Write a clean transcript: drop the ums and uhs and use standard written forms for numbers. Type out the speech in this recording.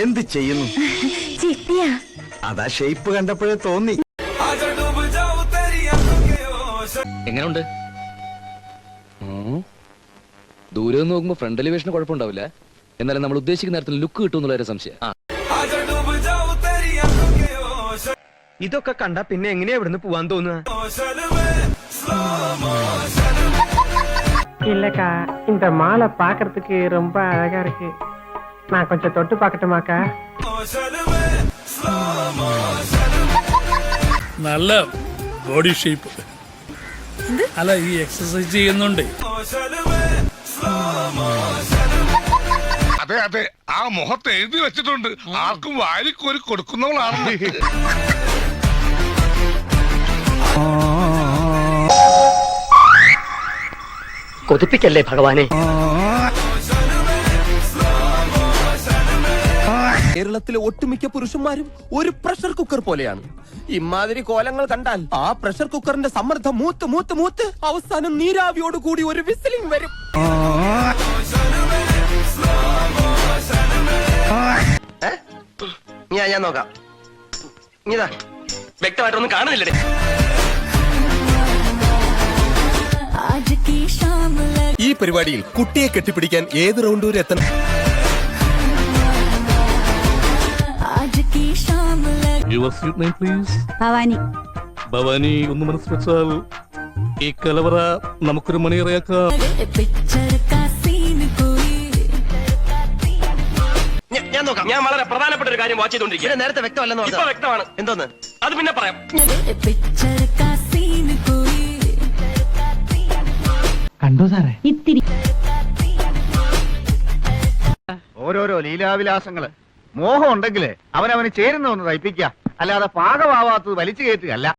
എന്ത് ചെയ്യുന്നു? ചിട്ടിയാ. അതാ ഷേപ്പ് കണ്ടപ്പോഴേ തോന്നി. എങ്ങനെയുണ്ട്? ദൂരെ നിന്ന് നോക്കുമ്പോ ഫ്രണ്ട് എലിവേഷന് കുഴപ്പമുണ്ടാവില്ല. എന്നാലും നമ്മൾ ഉദ്ദേശിക്കുന്ന നേരത്തിൽ ലുക്ക് കിട്ടും ഒരു സംശയം. ഇതൊക്കെ കണ്ട പിന്നെ എങ്ങനെയാ ഇവിടുന്ന് പോവാൻ തോന്നുക? இல்லக்கா இந்த மாலை பாக்குறதுக்கு ரொம்ப அழகா இருக்கு. நான் கொஞ்சம் தொட்டு பார்க்கட்டுமாக்கா? നല്ല ബോഡി ഷേപ്പ്. അല്ല ഈ എക്സസൈസ് ചെയ്യുന്നുണ്ട്. അതെ അതെ, ആ മുഖത്ത് എഴുതി വെച്ചിട്ടുണ്ട് ആർക്കും വാരിക്കോരി കൊടുക്കുന്നവളാണ്. കൊതിപ്പിക്കല്ലേ ഭഗവാനെ. കേരളത്തിലെ ഒട്ടുമിക്ക പുരുഷന്മാരും ഒരു പ്രഷർ കുക്കർ പോലെയാണ്. ഇമാതിരി കോലങ്ങൾ കണ്ടാൽ ആ പ്രഷർ കുക്കറിന്റെ സമ്മർദ്ദം മൂത്ത് മൂത്ത് മൂത്ത് അവസാനം നീരാവിയോട് കൂടി ഒരു വിസിലിംഗ് വരും. ഞാൻ നോക്കാം. ഇതാ വ്യക്തമായിട്ടൊന്നും കാണുന്നില്ലേ? ഈ പരിപാടിയിൽ കുട്ടിയെ കെട്ടിപ്പിടിക്കാൻ ഏത് റൗണ്ട് വരെ എത്തണം? ഭവാനി. ഭവാനി ഒന്ന് മനസ്സ് വെച്ചാൽ ഈ കലവറ നമുക്കൊരു മണിയറയാക്കാം. ഞാൻ നോക്കാം. ഞാൻ വളരെ പ്രധാനപ്പെട്ട ഒരു കാര്യം വാച്ച് ചെയ്തോണ്ടിരിക്കുക. നേരത്തെ വ്യക്തമല്ലെന്ന് പറഞ്ഞാൽ വ്യക്തമാണ്. എന്തോന്ന്? അത് പിന്നെ പറയാം. കണ്ടോ സാറേ? ഇത്തിരി. ഓരോരോ ലീലാവിലാസങ്ങള്. മോഹം ഉണ്ടെങ്കിലേ അവനവന് ചേരുന്ന ഒന്ന് തയ്പ്പിക്കുക, അല്ലാതെ പാകമാവാത്തത് വലിച്ചു കയറ്റുകയല്ല.